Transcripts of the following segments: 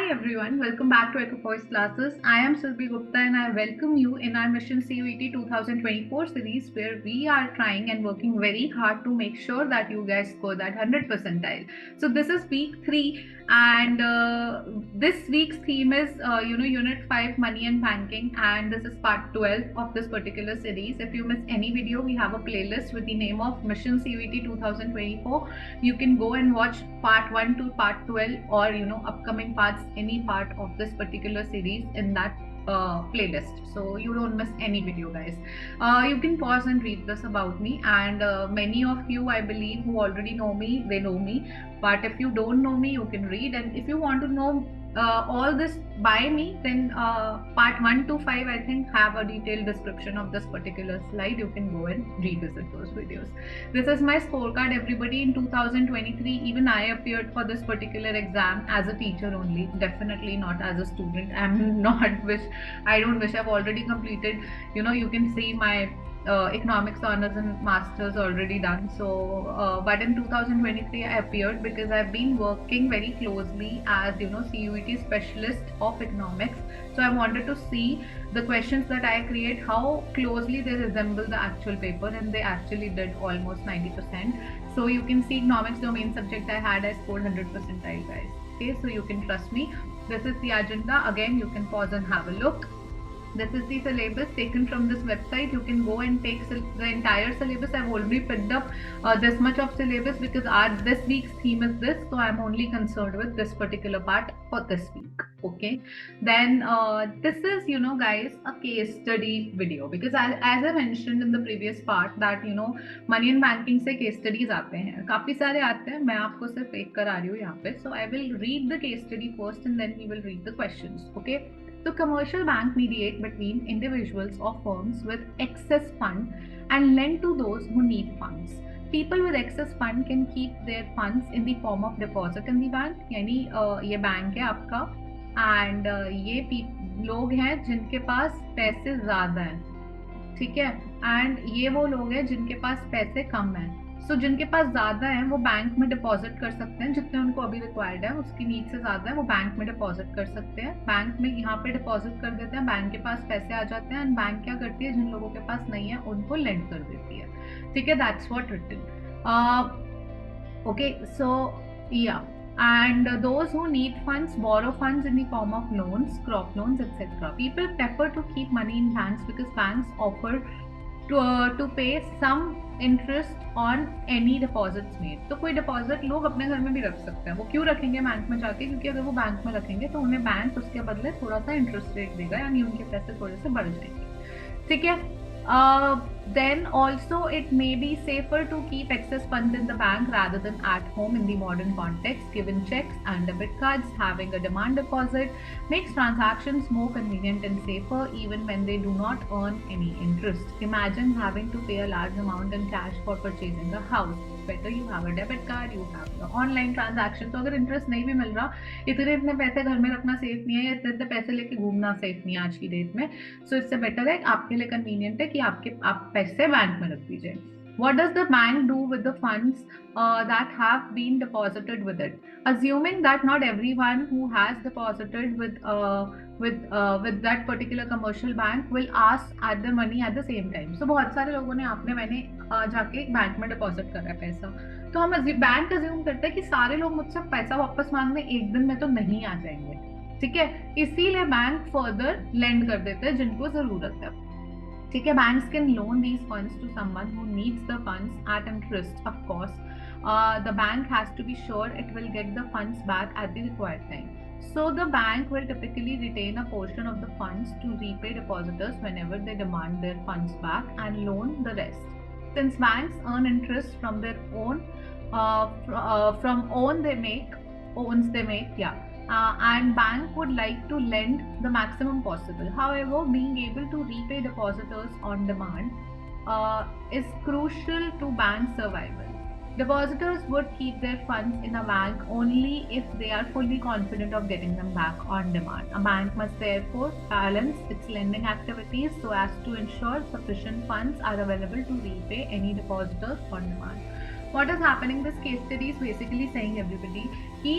Hi everyone, welcome back to Echo Voice Classes. I am Silvi Gupta and I welcome you in our Mission CUET 2024 series where we are trying and working very hard to make sure that you guys score that 100 percentile. So this is week 3 and this week's theme is Unit 5 Money and Banking, and this is part 12 of this particular series. If you miss any video, we have a playlist with the name of Mission CUET 2024. You can go and watch part 1 to part 12 or upcoming parts, any part of this particular series in that playlist, so you don't miss any video, guys. You can pause and read this about me, and many of you, I believe, who already know me, they know me. But if you don't know me, you can read, and if you want to know all this by me, then part 1 to 5, I think, have a detailed description of this particular slide. You can go and revisit those videos. This is my scorecard, everybody. In 2023, even I appeared for this particular exam as a teacher only, definitely not as a student. I'm not, I don't wish I've already completed. You can see my economics honors and masters already done. So but in 2023 I appeared because I've been working very closely as CUET specialist of economics. So I wanted to see the questions that I create, how closely they resemble the actual paper, and they actually did almost 90%. So you can see economics domain subject I had, I scored 100 percentile, guys. Okay, so you can trust me. This is the agenda. Again, you can pause and have a look. This is the syllabus taken from this website. You can go and take the entire syllabus. I've already picked up this much of syllabus because this week's theme is this, so I'm only concerned with this particular part for this week. Okay, then this is guys, a case study video, because as I mentioned in the previous part that money and banking से case studies आते हैं, काफी सारे आते हैं. मैं आपको सिर्फ एक करा रही हूँ यहाँ पे. So I will read the case study first and then we will read the questions. Okay. So commercial bank mediate between individuals or firms with excess fund and lend to those who need funds. People with excess fund can keep their funds in the form of deposit in the bank. यानी ये bank है आपका, and ये लोग हैं जिनके पास पैसे ज्यादा हैं, ठीक है, and ये वो लोग हैं जिनके पास पैसे कम हैं. सो जिनके पास ज्यादा है वो बैंक में डिपॉजिट कर सकते हैं, जितने उनको अभी रिक्वायर्ड है, उसकी नीड से ज्यादा है वो बैंक में डिपॉजिट कर सकते हैं. बैंक में यहाँ पे डिपॉजिट कर देते हैं, बैंक के पास पैसे आ जाते हैं, एंड बैंक क्या करती है, जिन लोगों के पास नहीं है उनको लेंड कर देती है. ठीक है, दैट्स व्हाट रिटन. ओके, सो या, and those who need funds borrow funds in the form of loans, crop loans, etc. People prefer to keep money in banks because banks offer to pay some interest on any deposits made. तो कोई deposit लोग अपने घर में भी रख सकते हैं. वो क्यों रखेंगे बैंक में जाके? क्योंकि अगर वो बैंक में रखेंगे तो उन्हें बैंक उसके बदले थोड़ा सा इंटरेस्ट रेट देगा, यानी उनके पैसे थोड़े से बढ़ जाएंगे. ठीक है. Then also it may be safer to keep excess funds in the bank rather than at home in the modern context, given checks and debit cards having a demand deposit makes transactions more convenient and safer even when they do not earn any interest. Imagine having to pay a large amount in cash for purchasing a house. Better you have a debit card, you have the online transaction. तो अगर interest नहीं भी मिल रहा, इतने पैसे घर में रखना सेफ नहीं है, या इतने पैसे लेके घूमना सेफ नहीं है आज की डेट में. सो इससे बेटर है, आपके लिए कन्वीनियंट है कि आप पैसे बैंक में रख दीजिए. What does the bank do with the funds that have been deposited with it? Assuming that not everyone who has deposited with that particular commercial bank will ask at the money at the same time. So बहुत सारे लोगों ने मैंने जाके bank में deposit करा है पैसा, तो हम बैंक अज्यूम करते हैं कि सारे लोग मुझसे पैसा वापस मांगने एक दिन में तो नहीं आ जाएंगे. ठीक है, इसीलिए बैंक फर्दर लेंड कर देते हैं जिनको जरूरत है. ठीक है, banks can loan these funds to someone who needs the funds at interest. Of course, the bank has to be sure it will get the funds back at the required time. So the bank will typically retain a portion of the funds to repay depositors whenever they demand their funds back and loan the rest. Since banks earn interest from their own, from owns they make, yeah. And bank would like to lend the maximum possible. However, being able to repay depositors on demand is crucial to bank survival. Depositors would keep their funds in a bank only if they are fully confident of getting them back on demand. A bank must therefore balance its lending activities so as to ensure sufficient funds are available to repay any depositors on demand. What is happening? This case study is basically saying everybody कि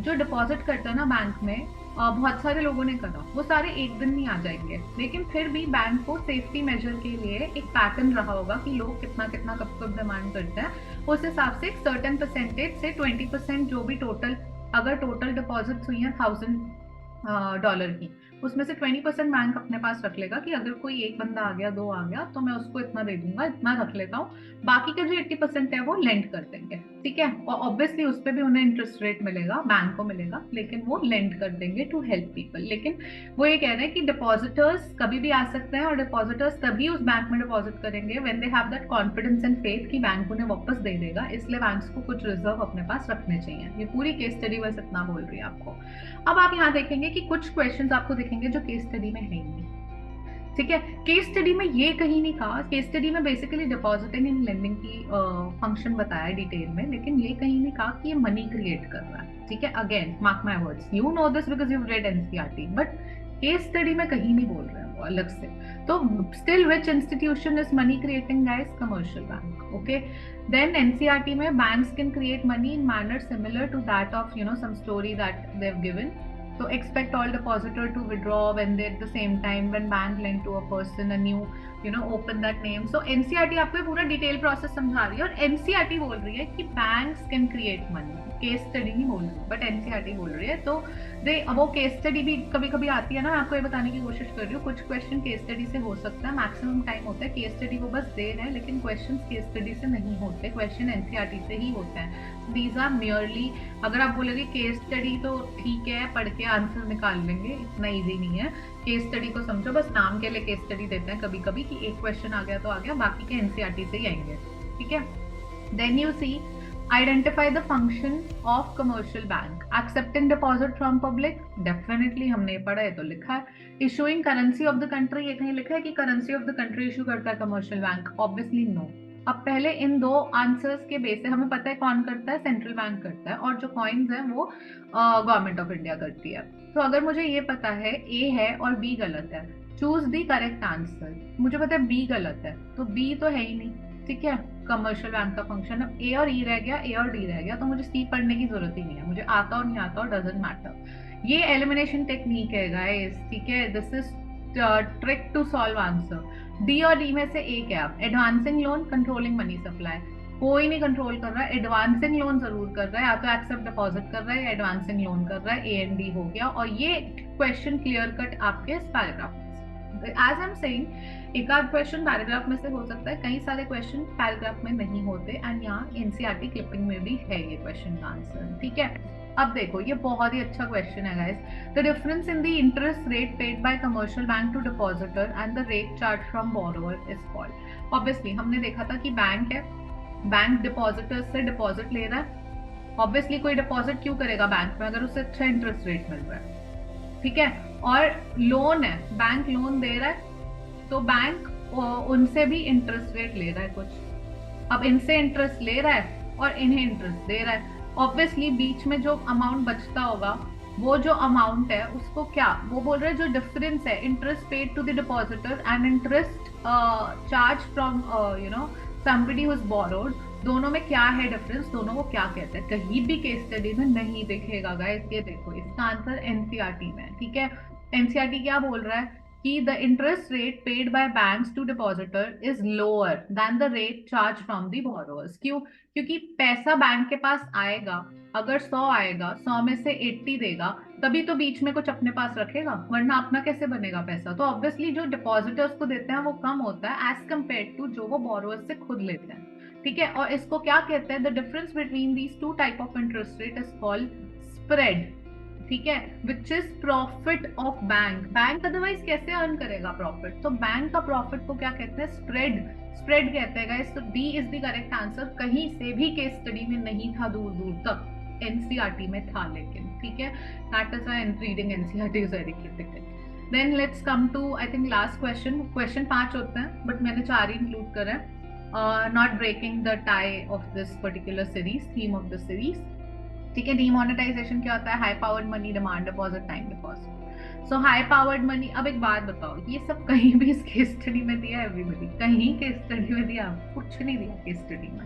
जो deposit करता है ना bank में, बहुत सारे लोगों ने करा, वो सारे एक दिन नहीं आ जाएंगे, लेकिन फिर भी बैंक को सेफ्टी मेजर के लिए एक पैटर्न रहा होगा कि लोग कितना कितना कब कब डिमांड करते हैं, उस हिसाब से एक सर्टेन परसेंटेज से 20% जो भी टोटल, अगर टोटल डिपॉजिट हुई है $1000 की, उसमें से 20% बैंक अपने पास रख लेगा कि अगर कोई एक बंदा आ गया, दो आ गया, तो मैं उसको इतना दे दूंगा, इतना रख लेता हूँ, बाकी का जो 80% है वो लेंड कर देंगे, ठीक है। और ऑब्वियसली उस पर भी उन्हें इंटरेस्ट रेट मिलेगा, बैंक को मिलेगा, लेकिन वो लेंड कर देंगे टू हेल्प पीपल। लेकिन वो ये कह रहे हैं कि डिपॉजिटर्स कभी भी आ सकते हैं, और डिपॉजिटर्स तभी उस बैंक में डिपॉजिट करेंगे when they have that confidence and faith कि बैंक उन्हें वापस दे देगा, इसलिए बैंक्स को कुछ रिजर्व अपने पास रखने चाहिए। ये पूरी केस स्टडी बस इतना बोल रही है आपको। अब आप यहाँ देखेंगे कि कुछ क्वेश्चंस आपको दिखेंगे जो केस स्टडी में है ही नहीं, ठीक है। केस स्टडी में ये कहीं नहीं कहा, केस स्टडी में बेसिकली डिपॉजिटिंग एंड लेंडिंग की फंक्शन बताया डिटेल में, लेकिन ये कहीं नहीं कहा कि ये मनी क्रिएट कर रहा है, ठीक है। Again mark my words, you know this because you read NCERT, but case study में कहीं नहीं बोल रहे हैं वो अलग से। तो still which institution is money creating guys? Commercial bank, okay. Then NCERT में banks can create money in manner similar to that of some story that they have given. So expect all depositor to withdraw when they at the same time when bank lend to a person and you open that name. So NCERT आपको ये पूरा detail process समझा रही है, और NCERT बोल रही है कि banks can create money, case study नहीं बोल रही, बट NCERT बोल रही है। तो वो केस स्टडी भी कभी कभी आती है ना, आपको ये बताने की कोशिश कर रही हूँ, कुछ क्वेश्चन केस स्टडी से हो सकता है, मैक्सिमम टाइम होता है केस स्टडी वो बस दे रहे हैं, लेकिन क्वेश्चन केस स्टडी से नहीं होते, क्वेश्चन NCERT से ही होते हैं। दीज आर मियरली, अगर आप बोलोगे केस स्टडी तो ठीक है पढ़ के आंसर निकाल लेंगे, इतना ईजी नहीं है। केस स्टडी को समझो, बस नाम के लिए केस स्टडी देते हैं कभी कभी कि एक क्वेश्चन आ गया तो आ गया, बाकी के NCERT से ही आएंगे, ठीक है। Then you see identify the function of commercial bank, accepting deposit from public, definitely हमने पढ़ा है तो लिखा है। Issuing currency of the country, ये कहीं लिखा है कि currency of the country issue करता है कमर्शियल बैंक? Obviously no. अब पहले इन दो आंसर्स के बेस से हमें पता है कौन करता है, सेंट्रल बैंक करता है, और जो कॉइन्स हैं वो गवर्नमेंट ऑफ इंडिया करती है। तो अगर मुझे ये पता है ए है और बी गलत है, चूज दी करेक्ट आंसर। मुझे पता है बी गलत है, तो बी तो है ही नहीं, ठीक है, कमर्शियल बैंक का फंक्शन। अब ए और ई रह गया, ए और डी रह गया, तो मुझे सी पढ़ने की जरूरत ही नहीं है, मुझे आता और नहीं आता और डजंट मैटर। ये एलिमिनेशन टेक्निक है गाइस, ठीक है, this is trick to solve answer. D और डी में से एक है, आप advancing loan, controlling money supply, कोई नहीं कंट्रोल कर रहा है, एडवांसिंग लोन जरूर कर रहा है, या तो एक्सेप्ट डिपॉजिट कर रहा है या एडवांसिंग लोन कर रहा है, ए एंड डी हो गया। और ये क्वेश्चन क्लियर कट आपके इस पैराग्राफ में, एज आई एम सेइंग, एक आध क्वेश्चन पैराग्राफ में से हो सकता है, कई सारे क्वेश्चन पैराग्राफ में नहीं होते, एंड यहाँ एनसीईआरटी क्लिपिंग में भी है ये क्वेश्चन का आंसर, ठीक है। अब देखो, ये बहुत ही अच्छा क्वेश्चन है guys. The difference in the interest rate paid by commercial bank to depositor and the rate charge from borrower is called. Obviously हमने देखा था कि बैंक है, बैंक डिपॉजिटर से डिपॉजिट ले रहा है, ऑब्वियसली कोई डिपॉजिट क्यों करेगा बैंक में अगर उसे अच्छा इंटरेस्ट रेट मिल रहा है, ठीक है। और लोन है, बैंक लोन दे रहा है, तो बैंक उनसे भी इंटरेस्ट रेट ले रहा है कुछ। अब इनसे इंटरेस्ट ले रहा है और इन्हें इंटरेस्ट दे रहा है, ऑब्वियसली बीच में जो अमाउंट बचता होगा, वो जो अमाउंट है उसको क्या वो बोल रहे हैं, जो डिफरेंस है interest paid to the depositor and interest charge from somebody who's borrowed, दोनों में क्या है डिफरेंस, दोनों को क्या कहते हैं? कहीं भी केस स्टडी में नहीं दिखेगा गाइस। ये देखो, इसका आंसर एनसीईआरटी में, ठीक है। एनसीईआरटी क्या बोल रहा है कि the interest rate paid by banks to depositor is lower than the rate charge from the borrowers. क्यों? क्योंकि पैसा बैंक के पास आएगा, अगर 100 आएगा, 100 में से 80 देगा, तभी तो बीच में कुछ अपने पास रखेगा, वरना अपना कैसे बनेगा पैसा? तो ऑब्वियसली जो डिपॉजिटर्स को देते हैं वो कम होता है एज कम्पेयर टू जो वो बोरोवर्स से खुद लेते हैं, ठीक है। और इसको क्या कहते हैं? The difference between these two type of interest rate is called spread, ठीक है, which is profit of bank. Bank otherwise कैसे अर्न करेगा प्रॉफिट? तो बैंक का प्रॉफिट को क्या कहते हैं? स्प्रेड, स्प्रेड कहते हैं गाइस। तो D is the correct answer. कहीं से भी केस स्टडी में नहीं था, दूर दूर तक एनसीईआरटी में था, लेकिन ठीक है, that is why reading NCERT is very critical. Then let's come to I think last question. Question 5 होते हैं, बट मैंने 4 ही इंक्लूड करा है। Not breaking the tie of this particular series, theme of the series. ठीक है, demonetisation क्या होता है? High powered money, demand deposit, time deposit. So high powered money, अब एक बात बताओ, ये सब कहीं भी इस केस स्टडी में दिया है? एवरीबडी कहीं केस स्टडी में दिया? कुछ नहीं दिया केस स्टडी में,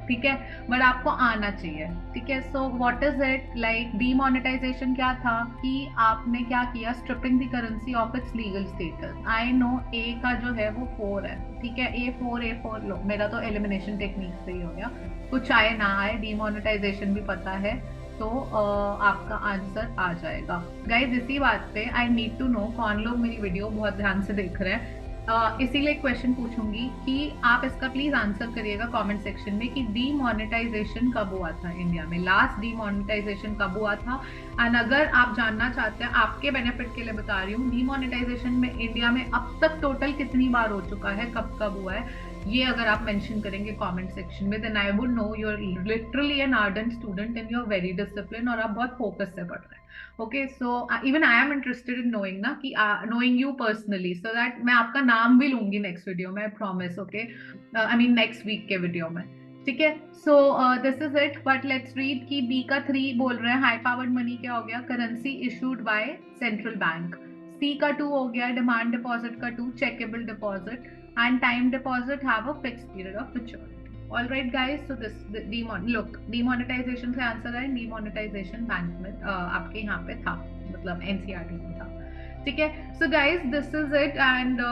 ठीक है, बट आपको आना चाहिए, ठीक है। So what is it like? Demonetisation क्या था कि आपने क्या किया? Stripping the currency of its legal status. I know a का जो है वो 4 है, ठीक है, A4 लो, मेरा तो एलिमिनेशन टेक्निक से ही हो गया, कुछ आए ना आए, डीमोनेटाइजेशन भी पता है, तो आपका आंसर आ जाएगा। गाइस इसी बात पे आई नीड टू नो कौन लोग मेरी वीडियो बहुत ध्यान से देख रहे हैं। इसीलिए क्वेश्चन पूछूंगी कि आप इसका प्लीज आंसर करिएगा कमेंट सेक्शन में कि डीमोनेटाइजेशन कब हुआ था इंडिया में, लास्ट डीमोनेटाइजेशन कब हुआ था। एंड अगर आप जानना चाहते हैं, आपके बेनिफिट के लिए बता रही हूँ, डीमोनेटाइजेशन में इंडिया में अब तक टोटल कितनी बार हो चुका है, कब कब हुआ है, ये अगर आप मेंशन करेंगे कमेंट सेक्शन में, then I would know you are literally an ardent student and you are very discipline, और आप बहुत फोकस से पढ़ रहे हैं। Okay, so even I am interested in knowing ना कि knowing you personally, so that मैं आपका नाम भी लूंगी नेक्स्ट वीडियो में, promise. Okay, I mean next week के वीडियो में, ठीक है। So this is it, but let's read कि बी का 3 बोल रहे हैं हाई पावर्ड मनी क्या हो गया? Currency issued by central bank. C का 2 हो गया डिमांड डिपॉजिट का 2, checkable deposit, and time deposit have a fixed period of maturity. All right guys, so this look, demonetization से आंसर है, demonetization बैंक में आपके यहाँ पे था, मतलब NCERT में था, ठीक है। So guys, this is it, and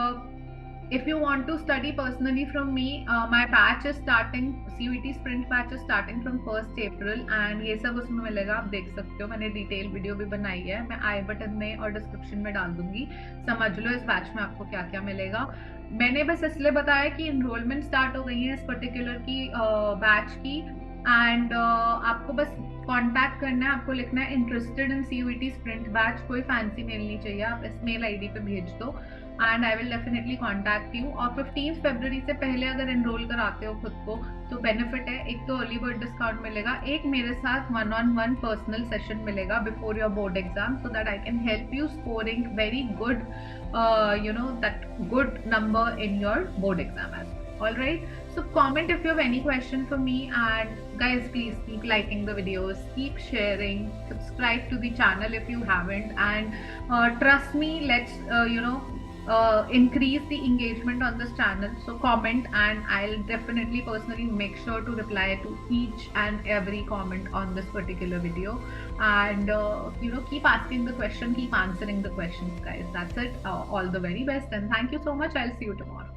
if you want to study personally from me, my batch is starting, CUET sprint batch is starting from 1st April, and ये सब उसमें मिलेगा, आप देख सकते हो, मैंने डिटेल वीडियो भी बनाई है, मैं आई बटन में और डिस्क्रिप्शन में डाल दूंगी, समझ लो इस बैच में आपको क्या क्या मिलेगा। मैंने बस इसलिए बताया कि इनरोलमेंट स्टार्ट हो गई है इस पर्टिकुलर की बैच की, एंड आपको बस कांटेक्ट करना है, आपको लिखना है interested in CUET sprint batch, कोई फैंसी मेल नहीं चाहिए, आप इस मेल आईडी पे भेज दो and I will definitely contact you. और 15 फरवरी से पहले अगर एनरोल कराते हो खुद को तो बेनिफिट है, एक तो अर्ली बर्ड डिस्काउंट मिलेगा, एक मेरे साथ 1-on-1 पर्सनल सेशन मिलेगा before your board exam, so that I can help you scoring very good that good number in your board exam as well. All right, so comment if you have any question for me, and guys please keep liking the videos, keep sharing, subscribe to the channel if you haven't, and trust me, let's increase the engagement on this channel. So comment and I'll definitely personally make sure to reply to each and every comment on this particular video, and keep asking the question, keep answering the questions guys. That's it, all the very best, and thank you so much. I'll see you tomorrow.